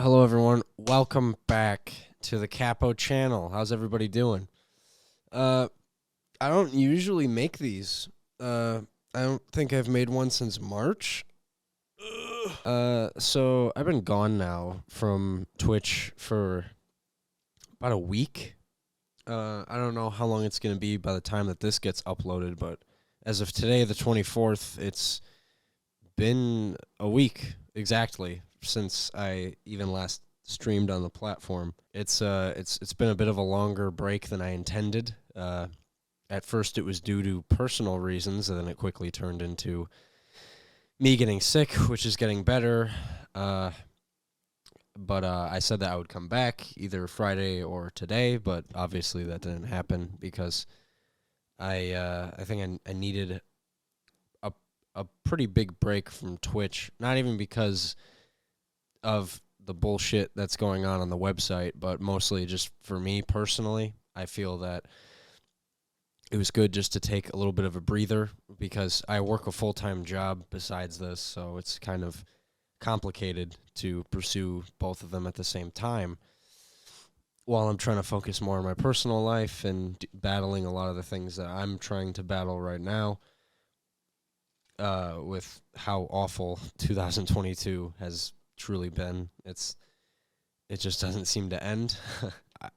Hello, everyone. Welcome back to the Capo channel. How's everybody doing? I don't usually make these. I don't think I've made one since March. So I've been gone now from Twitch for about a week. I don't know how long it's going to be by the time that this gets uploaded, but as of today, the 24th, it's been a week exactly since I even last streamed on the platform. It's been a bit of a longer break than I intended. At first, it was due to personal reasons, and then it quickly turned into me getting sick, which is getting better. But I said that I would come back either Friday or today, but obviously that didn't happen because I think I needed a pretty big break from Twitch, not even because of the bullshit that's going on the website, but mostly just for me personally. I feel that it was good just to take a little bit of a breather because I work a full-time job besides this, so it's kind of complicated to pursue both of them at the same time while I'm trying to focus more on my personal life and battling a lot of the things that I'm trying to battle right now. With how awful 2022 has truly been. It just doesn't seem to end.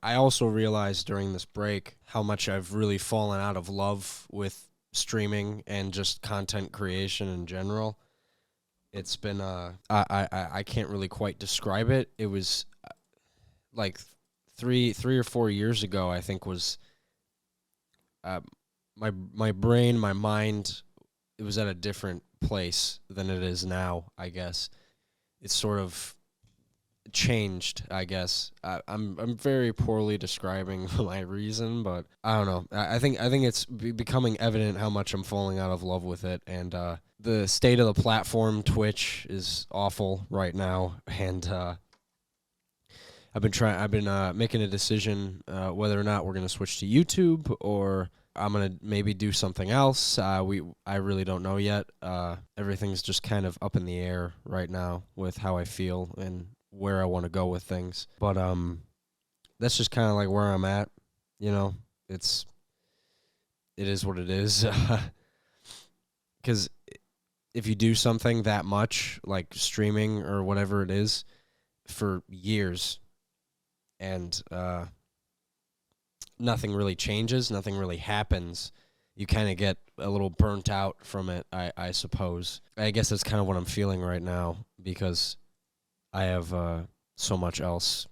I also realized during this break how much I've really fallen out of love with streaming and just content creation in general. It's been I can't really quite describe it. It was like three or 4 years ago, I think, was my brain, my mind, it was at a different place than it is now, I guess. It's sort of changed, I guess. I'm very poorly describing my reason, but I don't know. I think it's becoming evident how much I'm falling out of love with it, and the state of the platform, Twitch, is awful right now, and I've been making a decision whether or not we're gonna switch to YouTube or I'm gonna maybe do something else. I really don't know yet. Everything's just kind of up in the air right now with how I feel and where I want to go with things. But that's just kind of like where I'm at. You know, it is what it is. Because if you do something that much, like streaming or whatever it is, for years, and nothing really changes, nothing really happens, you kind of get a little burnt out from it, I suppose. I guess that's kind of what I'm feeling right now because I have so much else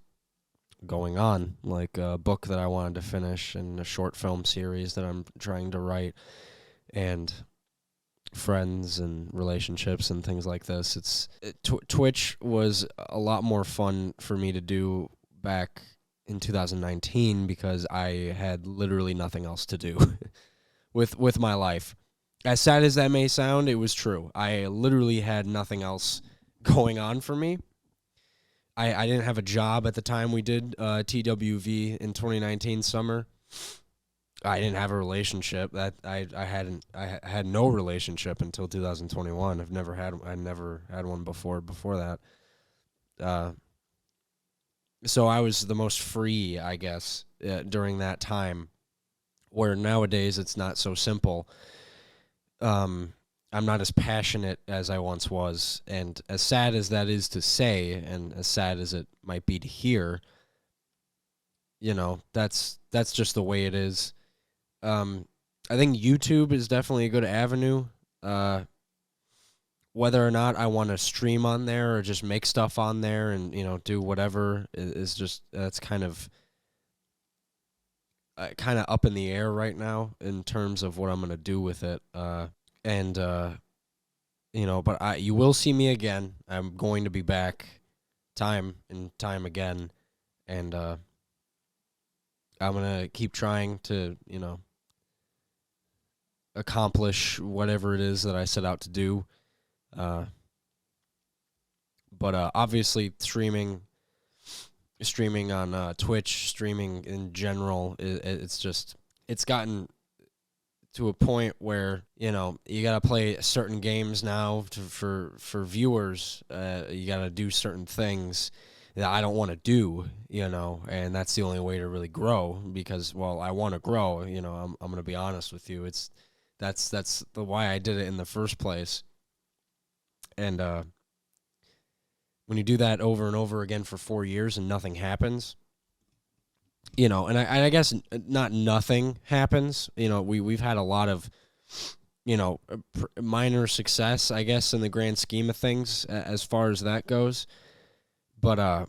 going on, like a book that I wanted to finish and a short film series that I'm trying to write and friends and relationships and things like this. Twitch was a lot more fun for me to do back in 2019 because I had literally nothing else to do with my life. As sad as that may sound, it was true. I literally had nothing else going on for me. I didn't have a job at the time we did TWV in 2019 summer. I didn't have a relationship. I had no relationship until 2021. I never had one before that. So I was the most free, I guess, during that time, where nowadays it's not so simple. I'm not as passionate as I once was, and as sad as that is to say, and as sad as it might be to hear, you know, that's just the way it is. I think YouTube is definitely a good avenue. Whether or not I want to stream on there or just make stuff on there and, you know, do whatever is just, that's kind of up in the air right now in terms of what I'm going to do with it. You know, but you will see me again. I'm going to be back time and time again. And I'm going to keep trying to, you know, accomplish whatever it is that I set out to do. But obviously streaming on Twitch, streaming in general, it's gotten to a point where, you know, you got to play certain games now for viewers. You got to do certain things that I don't want to do, and that's the only way to really grow because, well, I want to grow, I'm going to be honest with you. That's the why I did it in the first place. And when you do that over and over again for 4 years and nothing happens, and I guess not nothing happens, we've had a lot of, minor success, I guess, in the grand scheme of things as far as that goes. But,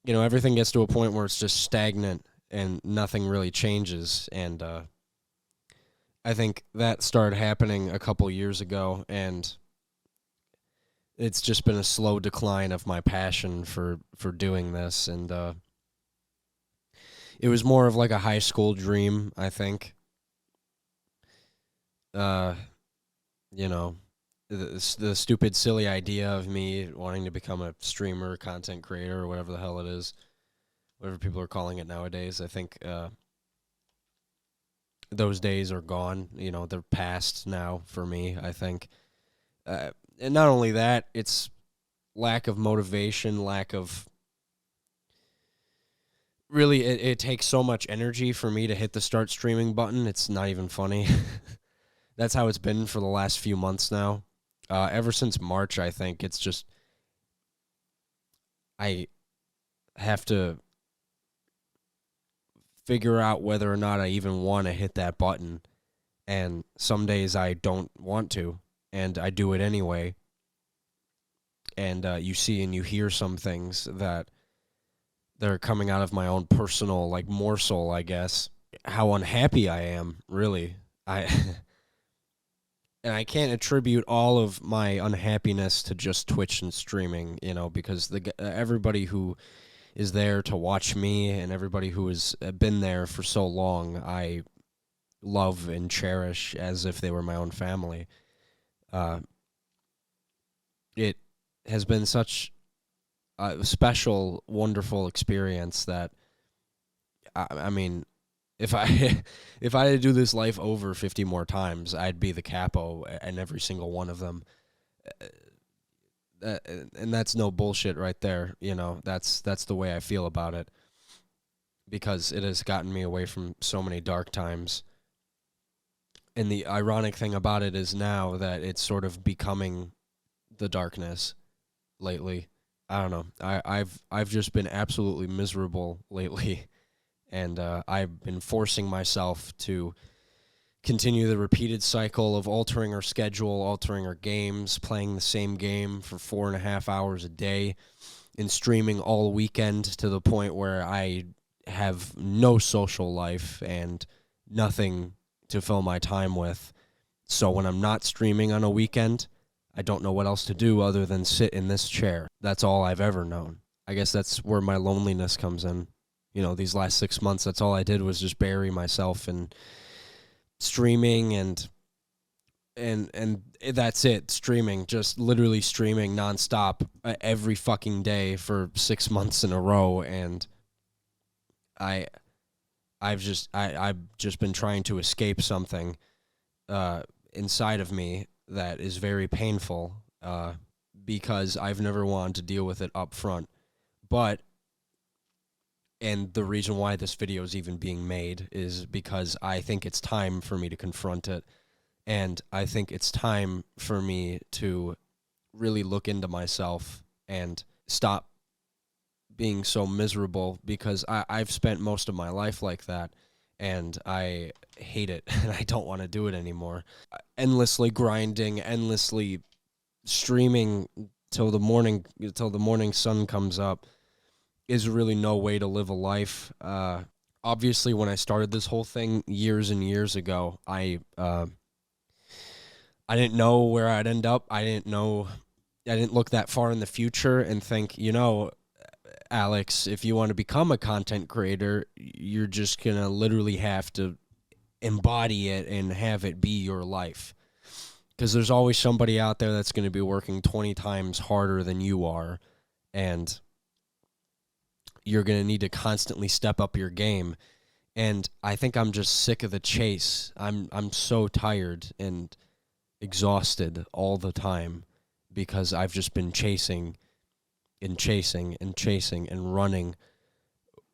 everything gets to a point where it's just stagnant and nothing really changes. And I think that started happening a couple years ago, and it's just been a slow decline of my passion for doing this. And it was more of like a high school dream, I think. The stupid, silly idea of me wanting to become a streamer, content creator, or whatever the hell it is, whatever people are calling it nowadays. I think those days are gone. They're past now for me, I think. And not only that, it's lack of motivation, lack of... Really, it takes so much energy for me to hit the start streaming button. It's not even funny. That's how it's been for the last few months now. Ever since March, I think it's just... I have to figure out whether or not I even want to hit that button. And some days I don't want to, and I do it anyway. And you see and you hear some things that they're coming out of my own personal, like, morsel, I guess. How unhappy I am, really. And I can't attribute all of my unhappiness to just Twitch and streaming, because everybody who is there to watch me and everybody who has been there for so long, I love and cherish as if they were my own family. It has been such a special, wonderful experience that, I mean, if I if I had to do this life over 50 more times, I'd be the capo in every single one of them. And that's no bullshit right there. That's the way I feel about it, because it has gotten me away from so many dark times. And the ironic thing about it is now that it's sort of becoming the darkness lately. I don't know. I've just been absolutely miserable lately, and I've been forcing myself to continue the repeated cycle of altering our schedule, altering our games, playing the same game for 4.5 hours a day, and streaming all weekend to the point where I have no social life and nothing to fill my time with. So when I'm not streaming on a weekend, I don't know what else to do other than sit in this chair. That's all I've ever known. I guess that's where my loneliness comes in. These last 6 months, that's all I did was just bury myself in streaming and that's it. Streaming, just literally streaming nonstop every fucking day for 6 months in a row. And I've just been trying to escape something inside of me that is very painful, because I've never wanted to deal with it up front. And the reason why this video is even being made is because I think it's time for me to confront it. And I think it's time for me to really look into myself and stop being so miserable, because I've spent most of my life like that. And I hate it, and I don't want to do it anymore. Endlessly grinding, endlessly streaming till the morning sun comes up is really no way to live a life. Obviously, when I started this whole thing years and years ago, I didn't know where I'd end up. I didn't look that far in the future and think, Alex, if you want to become a content creator, you're just going to literally have to embody it and have it be your life. Because there's always somebody out there that's going to be working 20 times harder than you are, and you're going to need to constantly step up your game. And I think I'm just sick of the chase. I'm so tired and exhausted all the time because I've just been chasing and chasing and chasing and running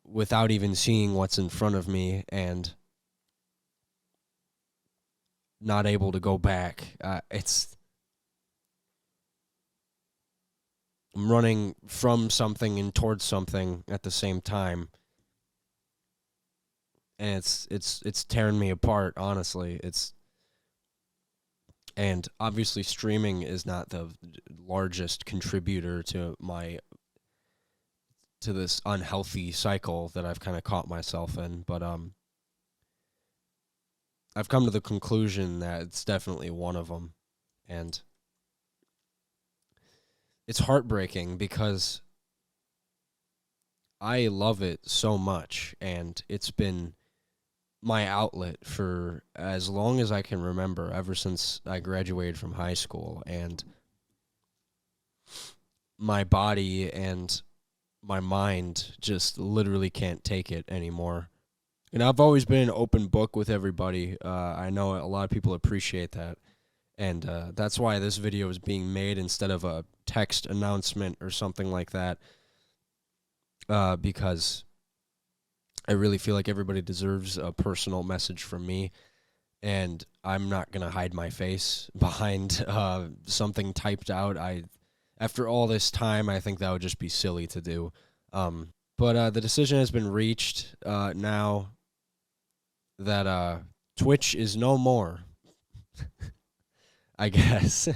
without even seeing what's in front of me and not able to go back. I'm running from something and towards something at the same time, and it's tearing me apart, honestly. And obviously streaming is not the largest contributor to this unhealthy cycle that I've kind of caught myself in, but I've come to the conclusion that it's definitely one of them. And it's heartbreaking because I love it so much, and it's been my outlet for as long as I can remember, ever since I graduated from high school, and my body and my mind just literally can't take it anymore. And I've always been an open book with everybody. I know a lot of people appreciate that. And that's why this video is being made instead of a text announcement or something like that. Because I really feel like everybody deserves a personal message from me. And I'm not going to hide my face behind something typed out. After all this time, I think that would just be silly to do. But the decision has been reached now that Twitch is no more. I guess.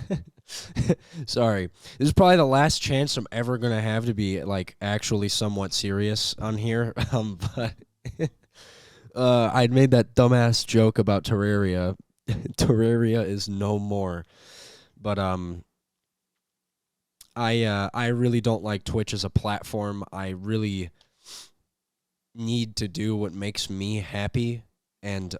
Sorry. This is probably the last chance I'm ever going to have to be, like, actually somewhat serious on here. But I'd made that dumbass joke about Terraria. Terraria is no more. But I really don't like Twitch as a platform. I really need to do what makes me happy, and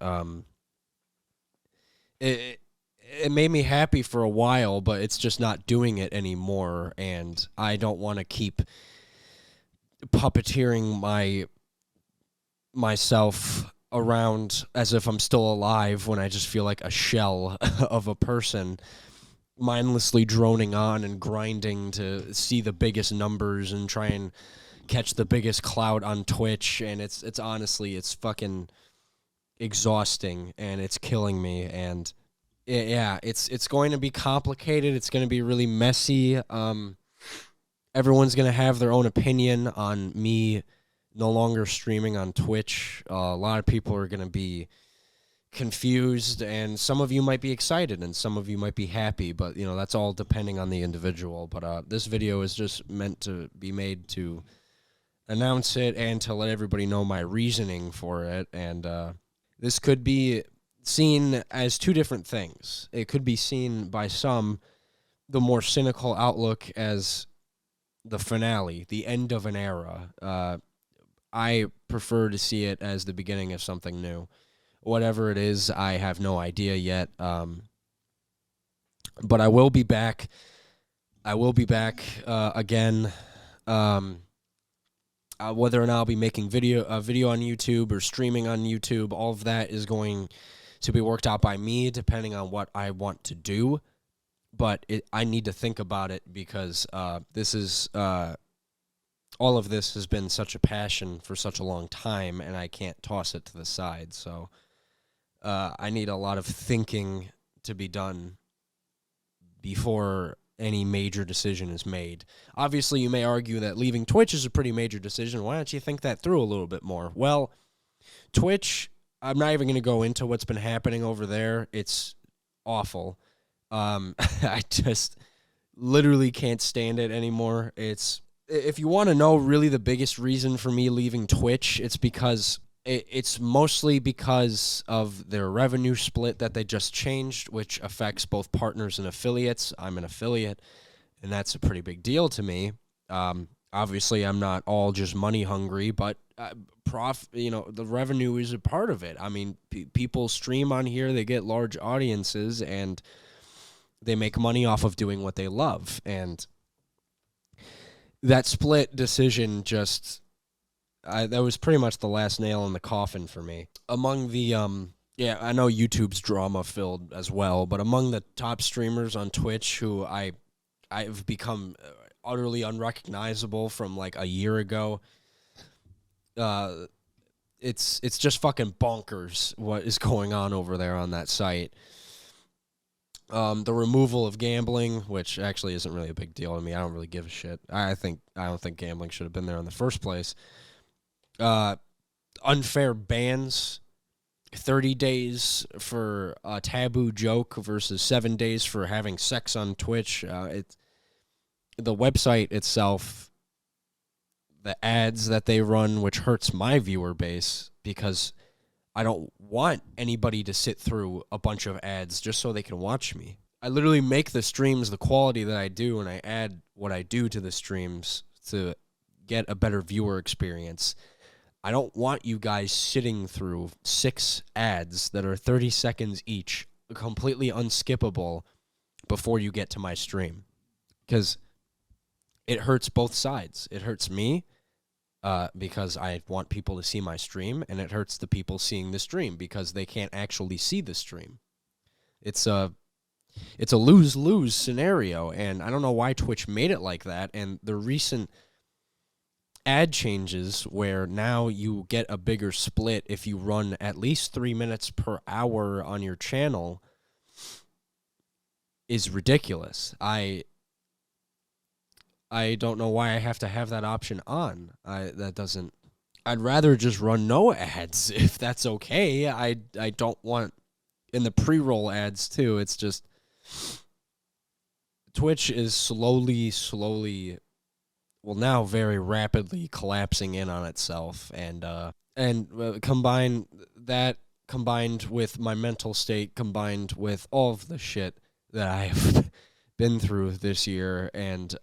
it made me happy for a while, but it's just not doing it anymore, and I don't want to keep puppeteering myself around as if I'm still alive when I just feel like a shell of a person, mindlessly droning on and grinding to see the biggest numbers and try and catch the biggest clout on Twitch. And it's honestly, it's fucking exhausting, and it's killing me. And yeah, it's going to be complicated. It's going to be really messy. Everyone's going to have their own opinion on me no longer streaming on Twitch. A lot of people are going to be confused, and some of you might be excited, and some of you might be happy, but, you know, that's all depending on the individual. But this video is just meant to be made to announce it and to let everybody know my reasoning for it. And this could be seen as two different things. It could be seen by some, the more cynical outlook, as the finale, the end of an era. I prefer to see it as the beginning of something new. Whatever it is, I have no idea yet. But I will be back. I will be back again. Whether or not I'll be making video on YouTube or streaming on YouTube, all of that is going to be worked out by me, depending on what I want to do. But I need to think about it, because this is all of this has been such a passion for such a long time, and I can't toss it to the side. So I need a lot of thinking to be done before any major decision is made. Obviously, you may argue that leaving Twitch is a pretty major decision. Why don't you think that through a little bit more? Well, Twitch, I'm not even going to go into what's been happening over there. It's awful. I just literally can't stand it anymore. If you want to know really the biggest reason for me leaving Twitch, it's because it's mostly because of their revenue split that they just changed, which affects both partners and affiliates. I'm an affiliate, and that's a pretty big deal to me. Obviously, I'm not all just money hungry, but the revenue is a part of it. I mean, people stream on here, they get large audiences, and they make money off of doing what they love. And that split decision that was pretty much the last nail in the coffin for me. Among the, I know YouTube's drama-filled as well, but among the top streamers on Twitch who I've become utterly unrecognizable from like a year ago. It's just fucking bonkers what is going on over there on that site. The removal of gambling, which actually isn't really a big deal to me. I don't really give a shit. I don't think gambling should have been there in the first place. Unfair bans, 30 days for a taboo joke versus 7 days for having sex on Twitch. The website itself, the ads that they run, which hurts my viewer base because I don't want anybody to sit through a bunch of ads just so they can watch me. I literally make the streams the quality that I do, and I add what I do to the streams to get a better viewer experience. I don't want you guys sitting through 6 ads that are 30 seconds each, completely unskippable, before you get to my stream. Because it hurts both sides. It hurts me because I want people to see my stream, and it hurts the people seeing the stream because they can't actually see the stream. It's a lose-lose scenario, and I don't know why Twitch made it like that. And the recent ad changes where now you get a bigger split if you run at least 3 minutes per hour on your channel is ridiculous. I don't know why I have to have that option on. I'd rather just run no ads if that's okay. I don't want in the pre-roll ads too. It's just Twitch is slowly, well, now very rapidly collapsing in on itself, and combined with my mental state, combined with all of the shit that I've been through this year, and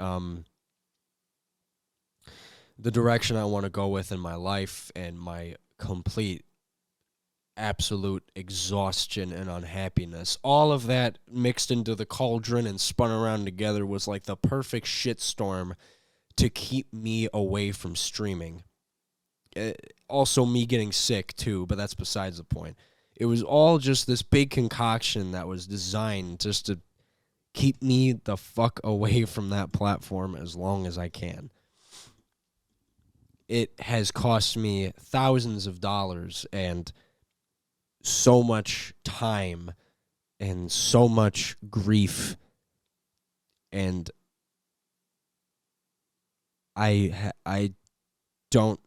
the direction I want to go with in my life, and my complete absolute exhaustion and unhappiness, all of that mixed into the cauldron and spun around together was like the perfect shitstorm to keep me away from streaming. Also me getting sick too, but that's besides the point. It was all just this big concoction that was designed just to keep me the fuck away from that platform as long as I can. It has cost me thousands of dollars and so much time and so much grief, and I don't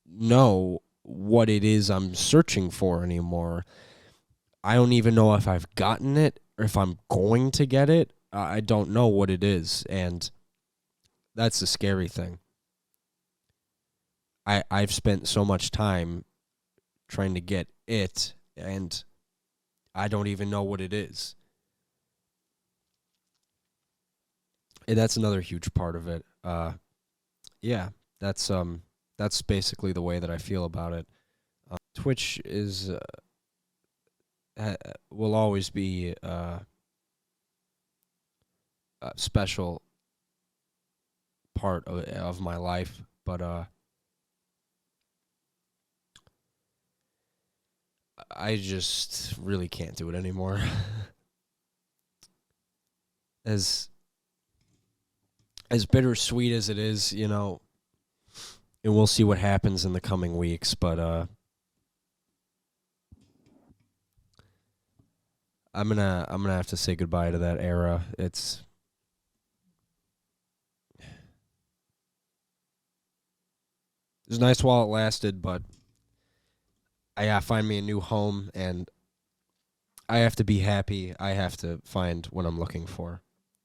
know what it is I'm searching for anymore. I don't even know if I've gotten it or if I'm going to get it. I don't know what it is, and that's the scary thing. I've spent so much time trying to get it, and I don't even know what it is. And that's another huge part of it. Yeah, that's basically the way that I feel about it. Twitch is will always be a special part of my life, but I just really can't do it anymore. As bittersweet as it is, you know, and we'll see what happens in the coming weeks, but I'm gonna have to say goodbye to that era. It was nice while it lasted, but I gotta find me a new home, and I have to be happy. I have to find what I'm looking for,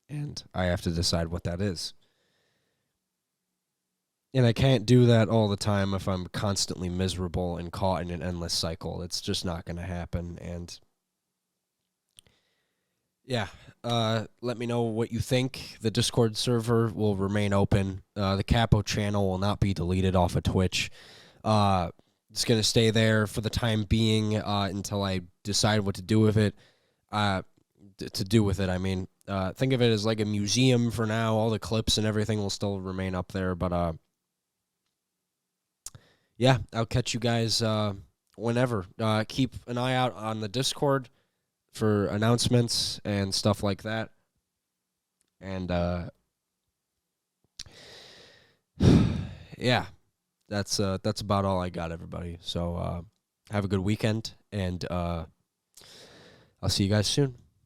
and I have to decide what that is. And I can't do that all the time if I'm constantly miserable and caught in an endless cycle. It's just not going to happen. And yeah, let me know what you think. The Discord server will remain open. The Capo channel will not be deleted off of Twitch. It's going to stay there for the time being until I decide what to do with it. I mean, think of it as like a museum for now. All the clips and everything will still remain up there, but yeah, I'll catch you guys whenever. Keep an eye out on the Discord for announcements and stuff like that. And yeah, that's about all I got, everybody. So have a good weekend, and I'll see you guys soon.